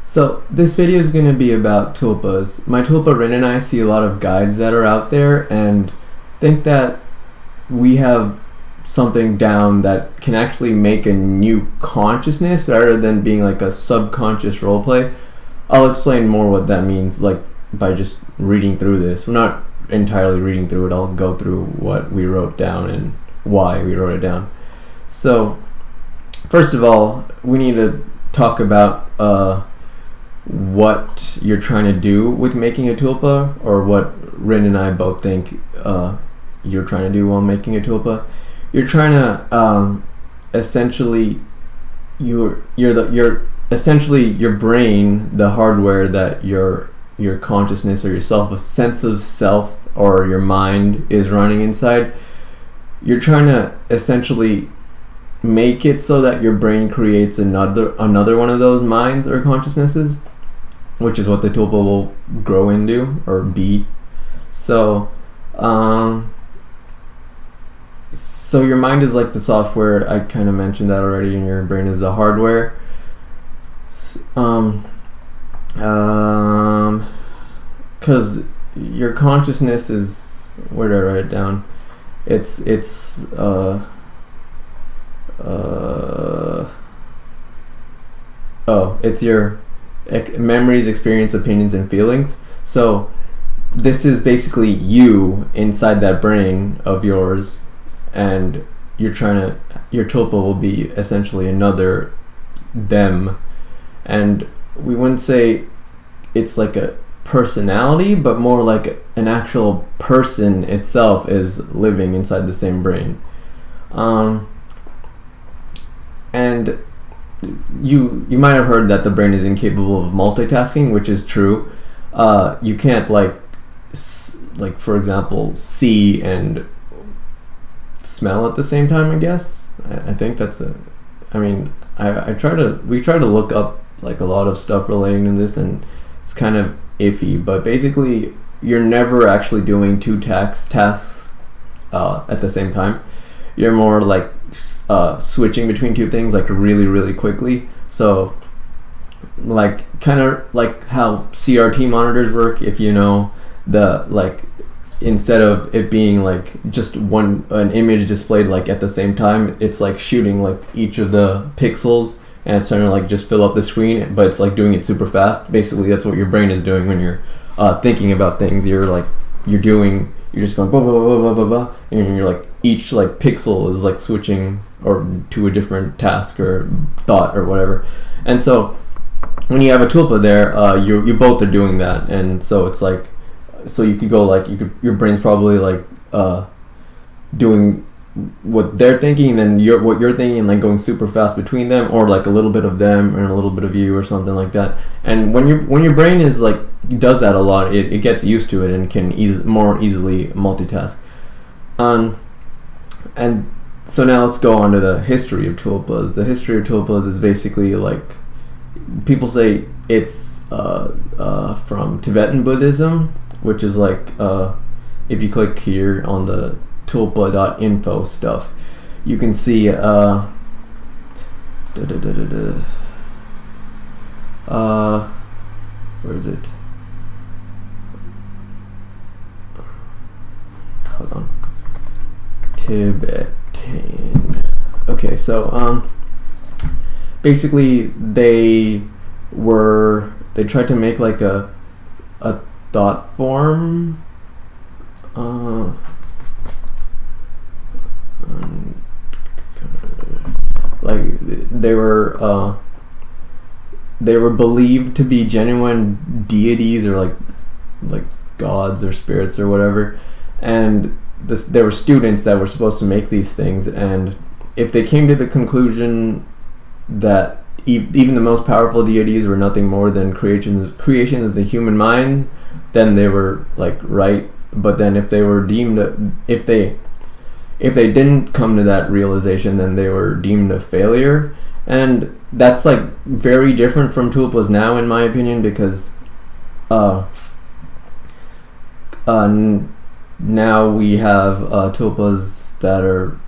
So this video is going to be about tulpas. My tulpa Ryn and I see a lot of guides that are out there and think that we have something down that can actually make a new consciousness rather than being like a subconscious roleplay. I'll explain more what that means, like by just reading through this. We're not entirely reading through it. I'll go through what we wrote down and why we wrote it down. So first of all, we need to talk about what you're trying to do with making a tulpa, or what Ryn and I both think you're trying to do while making a tulpa. You're trying to essentially you're essentially your brain, the hardware that your consciousness or yourself, a sense of self or your mind is running inside. You're trying to essentially make it so that your brain creates another one of those minds or consciousnesses, which is what the tulpa will grow into or be. So so your mind is like the software. I kind of mentioned that already, and your brain is the hardware. Because your consciousness is, where did I write it down? It's your memories, experience, opinions, and feelings. So this is basically you inside that brain of yours, and your tulpa will be essentially another them. And we wouldn't say it's like a personality, but more like an actual person itself is living inside the same brain. And you might have heard that the brain is incapable of multitasking, which is true. You can't like for example see and smell at the same time, I guess. I think that's we try to look up like a lot of stuff relating to this, and it's kind of iffy, but basically you're never actually doing two tasks at the same time. You're more like switching between two things like really quickly. So like kind of like how CRT monitors work, if you know, the like instead of it being like just an image displayed like at the same time, it's like shooting like each of the pixels, and it's trying to like just fill up the screen, but it's like doing it super fast. Basically that's what your brain is doing when you're thinking about things. You're just going blah blah blah blah blah blah, and you're like each like pixel is like switching or to a different task or thought or whatever. And so when you have a tulpa there, you both are doing that, and so it's like, so you could go like your brain's probably like doing what they're thinking, and then what you're thinking, and like going super fast between them, or like a little bit of them and a little bit of you or something like that. And when your brain is like does that a lot, it gets used to it and can more easily multitask. And so now let's go on to the history of tulpas. The history of tulpas is basically like, people say it's from Tibetan Buddhism, which is like if you click here on the tulpa.info stuff, you can see where is it? Hold on. Tibetan. Okay, so basically they tried to make like a thought form, like they were believed to be genuine deities, or like gods or spirits or whatever, and there were students that were supposed to make these things, and if they came to the conclusion that even the most powerful deities were nothing more than creations of the human mind, then they were like right. But then if they didn't come to that realization, then they were deemed a failure. And that's like very different from tulpas now, in my opinion, because now we have tulpas that are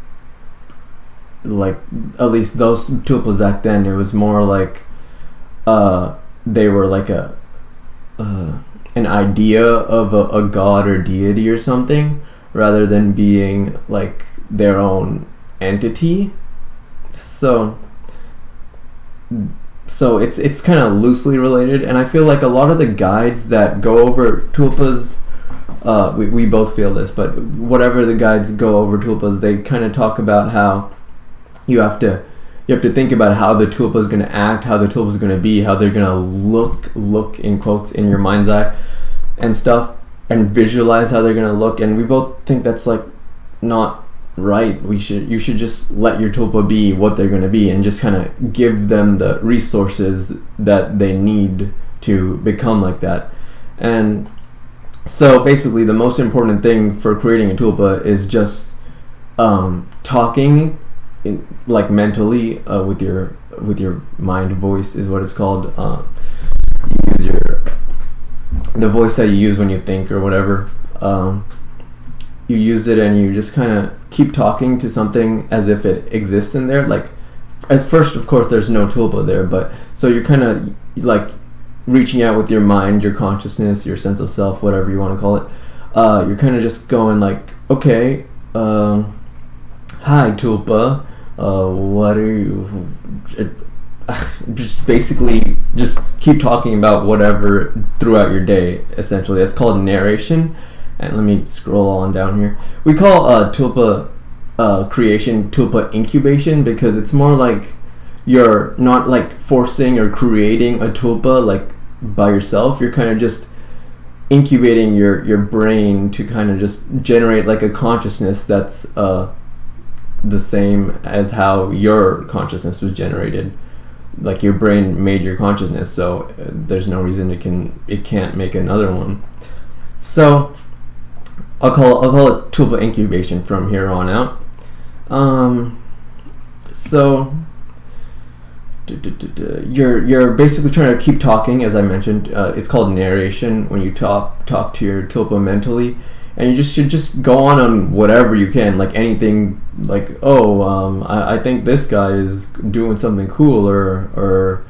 like, at least those tulpas back then, it was more like they were like an idea of a god or deity or something, rather than being like their own entity. So it's kind of loosely related, and I feel like a lot of the guides that go over tulpas, we both feel this, but whatever the guides go over tulpas, they kind of talk about how you have to think about how the tulpa is going to act, how the tulpa is going to be, how they're going to look in quotes in your mind's eye and stuff, and visualize how they're going to look. And we both think that's like not right. You should just let your tulpa be what they're going to be, and just kind of give them the resources that they need to become like that. And so basically the most important thing for creating a tulpa is just talking like mentally with your mind voice is what it's called. You use the voice that you use when you think or whatever. You use it, and you just kind of keep talking to something as if it exists in there. Like, at first, of course, there's no tulpa there, but so you're kind of like reaching out with your mind, your consciousness, your sense of self, whatever you want to call it. You're kind of just going like, okay, hi tulpa, what are you? Just basically just keep talking about whatever throughout your day. Essentially, that's called narration. And let me scroll on down here. We call tulpa creation tulpa incubation, because it's more like you're not like forcing or creating a tulpa like by yourself. You're kind of just incubating your brain to kind of just generate like a consciousness that's the same as how your consciousness was generated. Like, your brain made your consciousness, so there's no reason it can't make another one. So I'll call it tulpa incubation from here on out. So you're basically trying to keep talking, as I mentioned. It's called narration when you talk to your tulpa mentally, and you should just go on whatever you can, like anything, like, I think this guy is doing something cool, or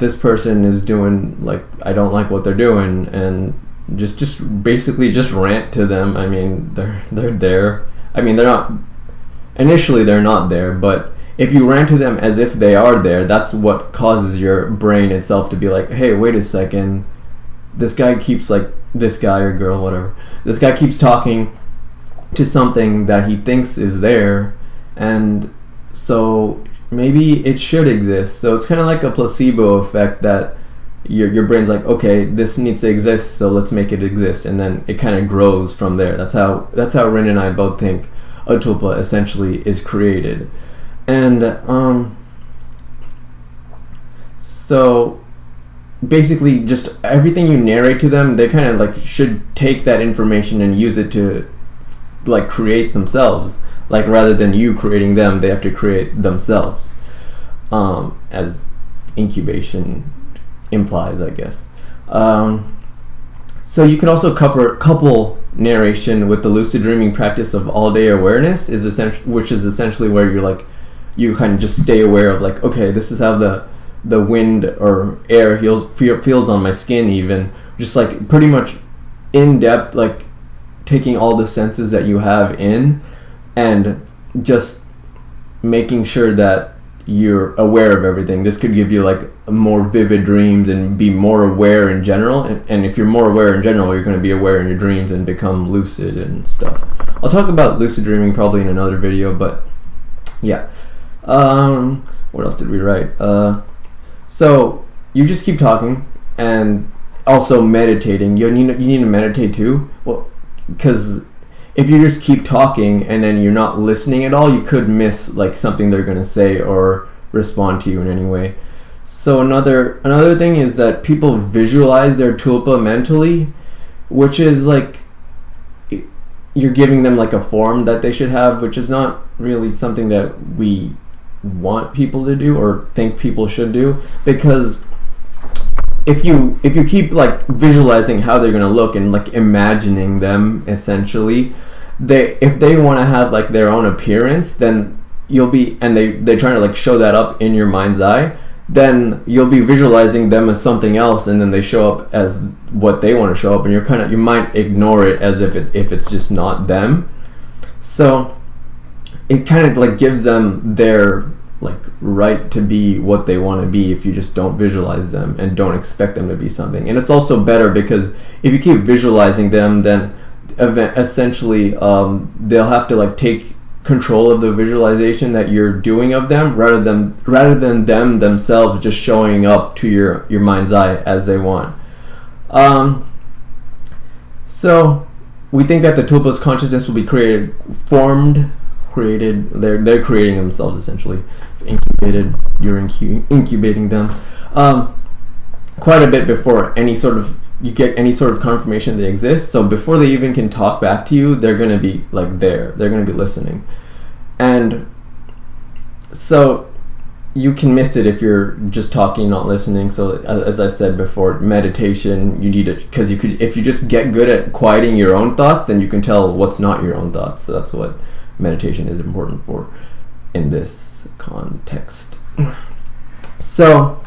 this person is doing, like, I don't like what they're doing, and just basically just rant to them. I mean, they're there. I mean, they're not there, but if you rant to them as if they are there, that's what causes your brain itself to be like, hey, wait a second, this guy or girl, whatever, this guy keeps talking to something that he thinks is there, and so maybe it should exist. So it's kind of like a placebo effect, that your brain's like, okay, this needs to exist, so let's make it exist, and then it kind of grows from there. That's how Ryn and I both think a tulpa essentially is created. And so basically, just everything you narrate to them, they kind of like should take that information and use it to like create themselves. Like, rather than you creating them, they have to create themselves, as incubation implies, I guess. So you can also couple narration with the lucid dreaming practice of all-day awareness, which is essentially where you kind of just stay aware of, like, okay, this is how the wind or air feels on my skin, even just like pretty much in depth, like taking all the senses that you have in, and just making sure that you're aware of everything. This could give you like more vivid dreams and be more aware in general, and if you're more aware in general, you're going to be aware in your dreams and become lucid and stuff. I'll talk about lucid dreaming probably in another video, but yeah. What else did we write? So you just keep talking, and also meditating. You need to meditate too. Well, because if you just keep talking and then you're not listening at all, you could miss like something they're gonna say or respond to you in any way. So another thing is that people visualize their tulpa mentally, which is like you're giving them like a form that they should have, which is not really something that we want people to do or think people should do, because if you keep like visualizing how they're gonna look and like imagining them, essentially, if they want to have like their own appearance, then you'll be, and they're trying to like show that up in your mind's eye, then you'll be visualizing them as something else, and then they show up as what they want to show up, and you might ignore it as if it's just not them. So it kind of like gives them their like right to be what they want to be if you just don't visualize them and don't expect them to be something. And it's also better because if you keep visualizing them, then essentially they'll have to like take control of the visualization that you're doing of them, rather than them themselves just showing up to your mind's eye as they want. So we think that the tulpa's consciousness will be created. They're creating themselves essentially. Incubated, you're incubating them quite a bit before you get any sort of confirmation they exist. So before they even can talk back to you, they're going to be like they're going to be listening. And so you can miss it if you're just talking, not listening. So as I said before, meditation, you need it, because if you just get good at quieting your own thoughts, then you can tell what's not your own thoughts. So that's what meditation is important for in this context. So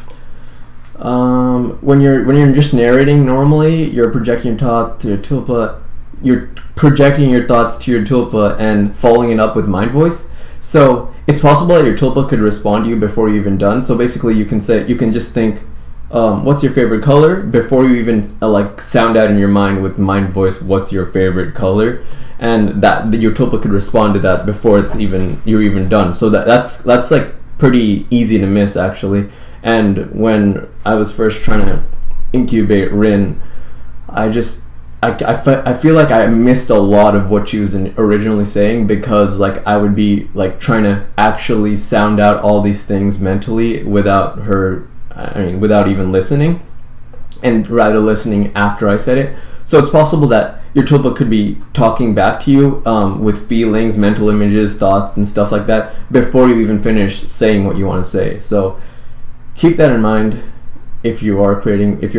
when you're just narrating normally, you're projecting your thought to your tulpa. You're projecting your thoughts to your tulpa and following it up with mind voice. So it's possible that your tulpa could respond to you before you're even done. So basically, you can just think, what's your favorite color, before you even like sound out in your mind with mind voice, what's your favorite color, and that your tulpa could respond to that before you're even done. So that's like pretty easy to miss actually. And when I was first trying to incubate Ryn, I feel like I missed a lot of what she was originally saying, because like I would be like trying to actually sound out all these things mentally without even listening, and rather listening after I said it. So it's possible that your tulpa could be talking back to you with feelings, mental images, thoughts, and stuff like that before you even finish saying what you want to say. So keep that in mind if you're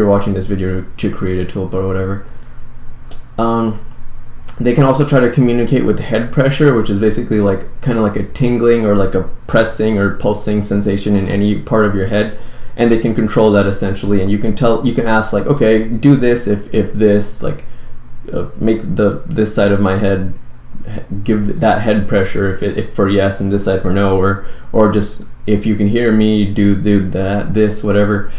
watching this video to create a tulpa or whatever. They can also try to communicate with head pressure, which is basically like kind of like a tingling or like a pressing or pulsing sensation in any part of your head, and they can control that essentially. And you can ask like, okay, do this if this, like make this side of my head give that head pressure if for yes, and this side for no, or just if you can hear me, do that, this, whatever.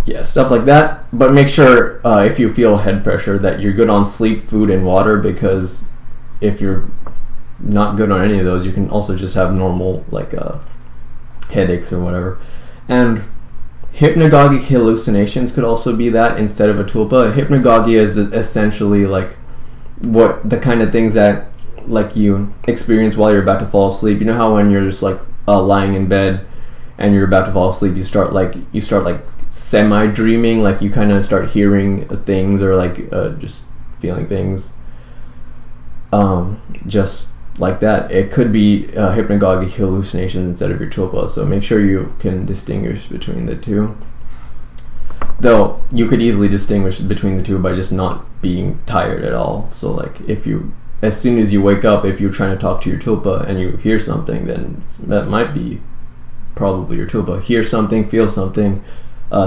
Yeah, stuff like that. But make sure if you feel head pressure that you're good on sleep, food, and water, because if you're not good on any of those, you can also just have normal like headaches or whatever. And hypnagogic hallucinations could also be that instead of a tulpa. Hypnagogia is essentially like what the kind of things that like you experience while you're about to fall asleep. You know how when you're just like lying in bed and you're about to fall asleep, you start like semi-dreaming, like you kind of start hearing things or like just feeling things, just like that. It could be hypnagogic hallucinations instead of your tulpa, so make sure you can distinguish between the two. Though you could easily distinguish between the two by just not being tired at all. So like as soon as you wake up, if you're trying to talk to your tulpa and you hear something, then that might be probably your tulpa. Hear something, feel something,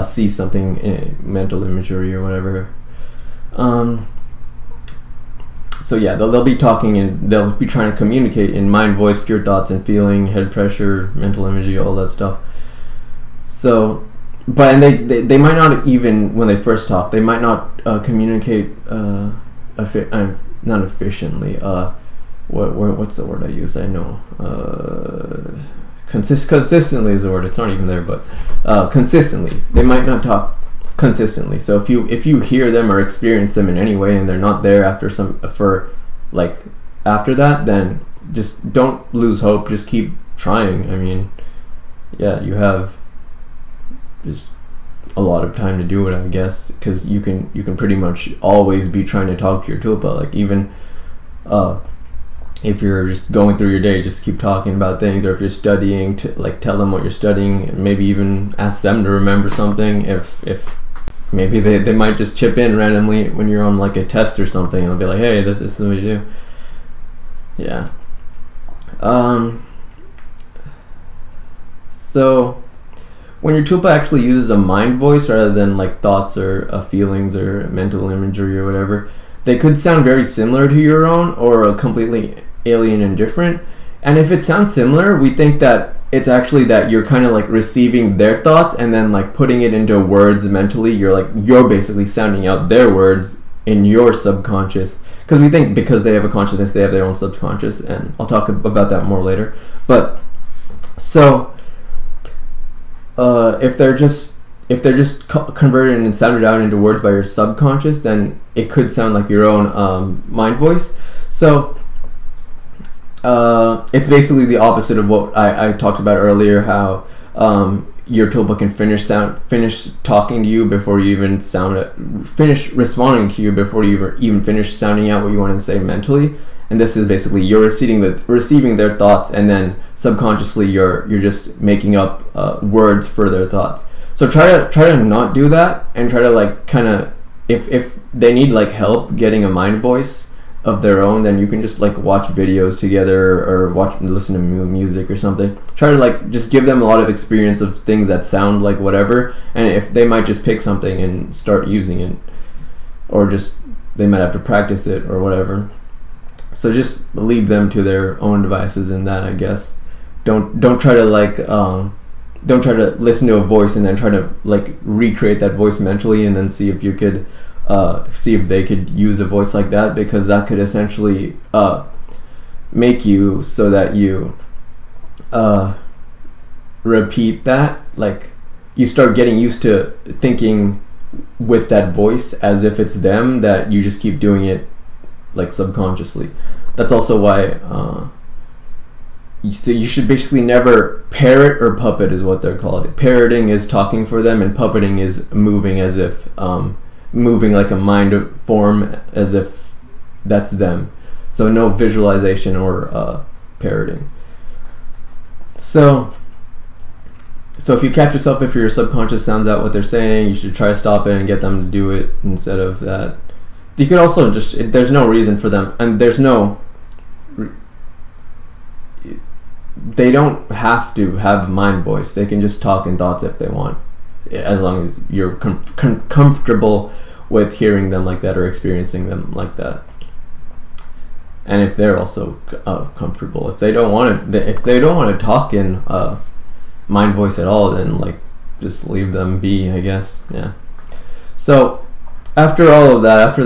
see something, mental imagery or whatever. So yeah, they'll be talking and they'll be trying to communicate in mind, voice, pure thoughts and feeling, head pressure, mental imagery, all that stuff. So, and they might not even, when they first talk, they might not communicate not efficiently. What's the word I use? I know. Consistently is the word. It's not even there, but consistently. They might not talk consistently. So if you hear them or experience them in any way and they're not there after that, then just don't lose hope. Just keep trying. I mean, yeah, you have just a lot of time to do it, I guess, because you can pretty much always be trying to talk to your tulpa. Like even if you're just going through your day, just keep talking about things. Or if you're studying, tell them what you're studying, and maybe even ask them to remember something. If maybe they might just chip in randomly when you're on like a test or something, and they'll be like, hey, this is what you do. Yeah. So when your tulpa actually uses a mind voice rather than like thoughts or feelings or mental imagery or whatever, they could sound very similar to your own or completely alien and different. And if it sounds similar, we think that it's actually that you're kind of like receiving their thoughts and then like putting it into words mentally. You're basically sounding out their words in your subconscious, because we think because they have a consciousness they have their own subconscious, and I'll talk about that more later. But so if they're just converted and sounded out into words by your subconscious, then it could sound like your own mind voice. So it's basically the opposite of what I talked about earlier, how your tulpa can finish talking to you before you even finish responding to you before you even finish sounding out what you want to say mentally. And this is basically you're receiving their thoughts, and then subconsciously you're just making up words for their thoughts. So try to not do that, and try to like kind of, if they need like help getting a mind voice of their own, then you can just like watch videos together or listen to music or something. Try to like just give them a lot of experience of things that sound like whatever, and if they might just pick something and start using it, or just they might have to practice it or whatever. So just leave them to their own devices in that, I guess. Don't try to like don't try to listen to a voice and then try to like recreate that voice mentally and then see if you could see if they could use a voice like that, because that could essentially make you so that you repeat that, like you start getting used to thinking with that voice as if it's them, that you just keep doing it like subconsciously. That's also why you should basically never parrot or puppet is what they're called. Parroting is talking for them, and puppeting is moving as if moving like a mind form as if that's them. So no visualization or parroting. So if you catch yourself, if your subconscious sounds out what they're saying, you should try to stop it and get them to do it instead of that. You could also just, there's no reason for them, and they don't have to have mind voice. They can just talk in thoughts if they want, as long as you're comfortable with hearing them like that or experiencing them like that. And if they're also comfortable, if they don't want to talk in mind voice at all, then like just leave them be, I guess. Yeah. So after all of that, after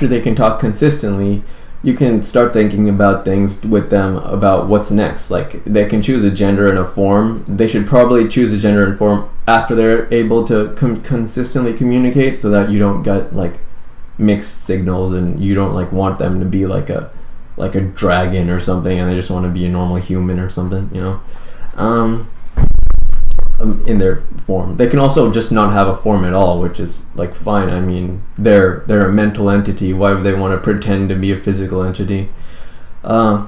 they can talk consistently, you can start thinking about things with them about what's next. Like they can choose a gender and a form. They should probably choose a gender and form after they're able to consistently communicate, so that you don't get like mixed signals, and you don't like want them to be like a dragon or something, and they just want to be a normal human or something, you know. In their form. They can also just not have a form at all, which is like fine. I mean, they're a mental entity. Why would they want to pretend to be a physical entity? You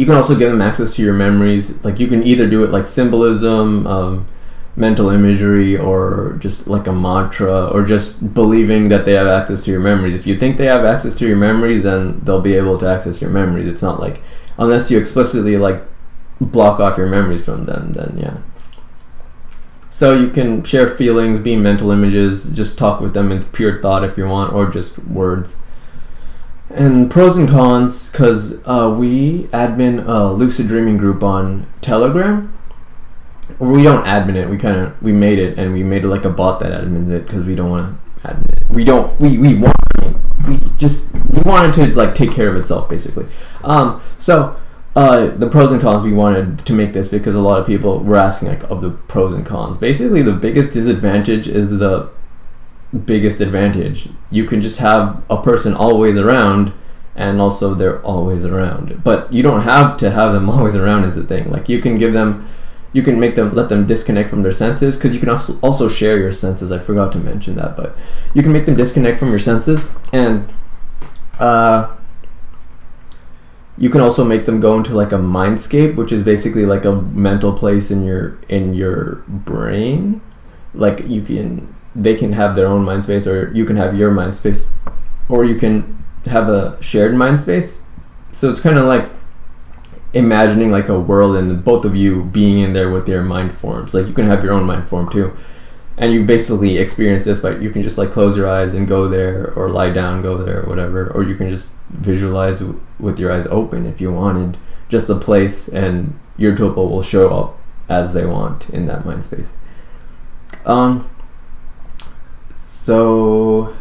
can also give them access to your memories. Like you can either do it like symbolism, mental imagery, or just like a mantra, or just believing that they have access to your memories. If you think they have access to your memories, then they'll be able to access your memories. It's not like, unless you explicitly like block off your memories from them, then yeah. So you can share feelings, be mental images, just talk with them in pure thought if you want, or just words. And pros and cons, because we admin a lucid dreaming group on Telegram. We don't admin it, we made it, and we made it like a bot that admins it, because we don't want to admin it. We wanted to like take care of itself, basically. The pros and cons, we wanted to make this because a lot of people were asking like of the pros and cons. Basically, the biggest disadvantage is the biggest advantage. You can just have a person always around, and also they're always around. But you don't have to have them always around is the thing. Like you can let them disconnect from their senses, because you can also share your senses. I forgot to mention that, but you can make them disconnect from your senses, and you can also make them go into like a mindscape, which is basically like a mental place in your brain. Like they can have their own mind space, or you can have your mind space, or you can have a shared mind space. So it's kind of like imagining like a world and both of you being in there with your mind forms. Like you can have your own mind form too, and you basically experience this, but you can just like close your eyes and go there, or lie down, go there, or whatever, or you can just visualize with your eyes open if you wanted, just the place, and your tulpa will show up as they want in that mind space. So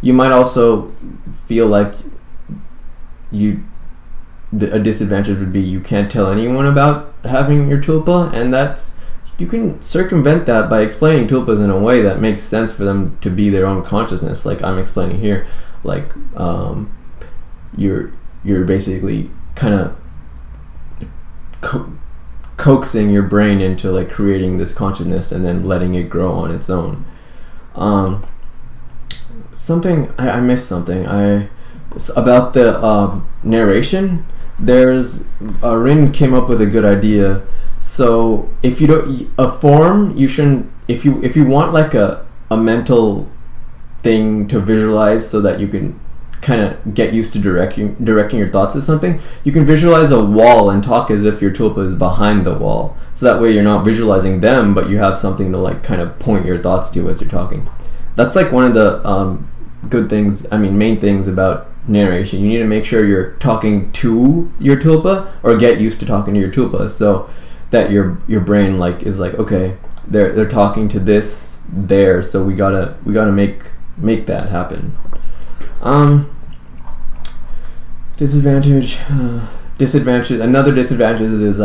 you might also feel like a disadvantage would be you can't tell anyone about having your tulpa, and that's, you can circumvent that by explaining tulpas in a way that makes sense for them to be their own consciousness, like I'm explaining here. Like you're basically kind of coaxing your brain into like creating this consciousness and then letting it grow on its own. Something I missed something. About the narration. There's Ryn came up with a good idea. So if you don't a form, you shouldn't. If you want like a mental thing to visualize so that you can kind of get used to directing your thoughts to something, you can visualize a wall and talk as if your tulpa is behind the wall. So that way you're not visualizing them, but you have something to like kind of point your thoughts to as you're talking. That's like one of the good things, main things about narration. You need to make sure you're talking to your tulpa, or get used to talking to your tulpa, so that your brain like is like, okay, they're talking to this there, so we gotta make that happen. Disadvantage. Another disadvantage is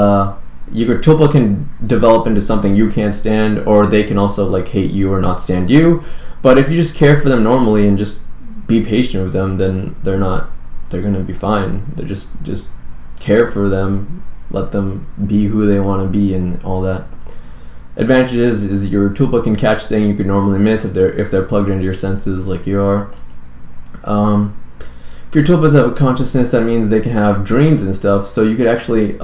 your tulpa can develop into something you can't stand, or they can also like hate you or not stand you. But if you just care for them normally and just be patient with them, then they're gonna be fine. They're just care for them, let them be who they want to be, and all that. Advantages is your tulpa can catch things you could normally miss if they're plugged into your senses like you are. If your tulpas have a consciousness, that means they can have dreams and stuff. So you could actually,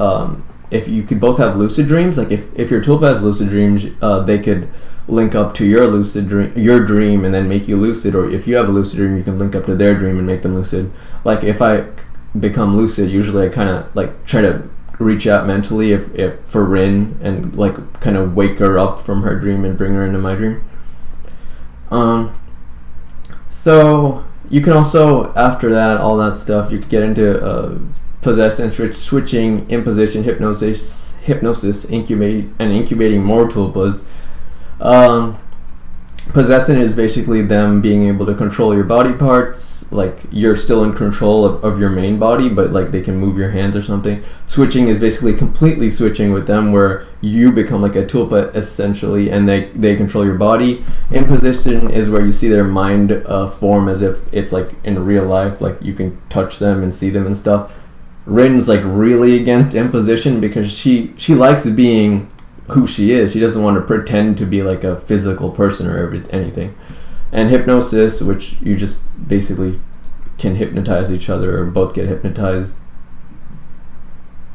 if you could both have lucid dreams, like if your tulpa has lucid dreams, they could link up to your dream and then make you lucid. Or if you have a lucid dream, you can link up to their dream and make them lucid. Like if I become lucid, usually I kind of like try to reach out mentally if for Ryn, and like kind of wake her up from her dream and bring her into my dream. So you can also, after that, all that stuff, you could get into possession, switching, imposition, hypnosis, incubating more tulpas. Possession is basically them being able to control your body parts, like you're still in control of your main body, but like they can move your hands or something. Switching is basically completely switching with them, where you become like a tulpa essentially, and they control your body. Imposition is where you see their mind form as if it's like in real life, like you can touch them and see them and stuff. Ryn's like really against imposition because she likes being who she is. She doesn't want to pretend to be like a physical person or anything. And hypnosis, which you just basically can hypnotize each other, or both get hypnotized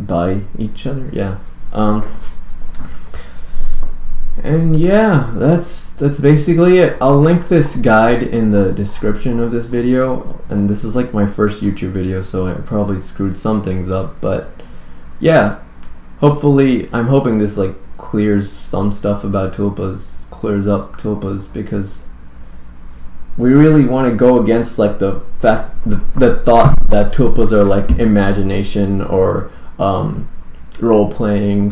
by each other. Yeah. And yeah, that's basically it. I'll link this guide in the description of this video, and this is like my first YouTube video, so I probably screwed some things up, but yeah, hopefully I'm hoping this like clears some stuff about tulpas, clears up tulpas, because we really want to go against like the fact, the thought that tulpas are like imagination or role playing,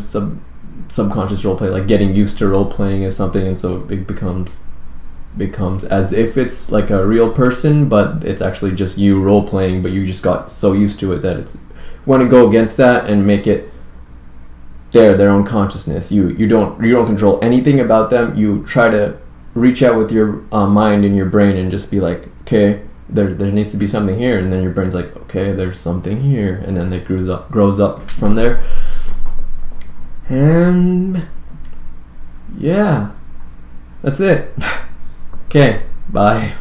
subconscious role play, like getting used to role playing is something, and so it becomes as if it's like a real person, but it's actually just you role playing, but you just got so used to it that it's, want to go against that and make it their own consciousness. You don't control anything about them. You try to reach out with your mind and your brain and just be like, okay, there needs to be something here, and then your brain's like, okay, there's something here, and then it grows up from there. And yeah, that's it. Okay, bye.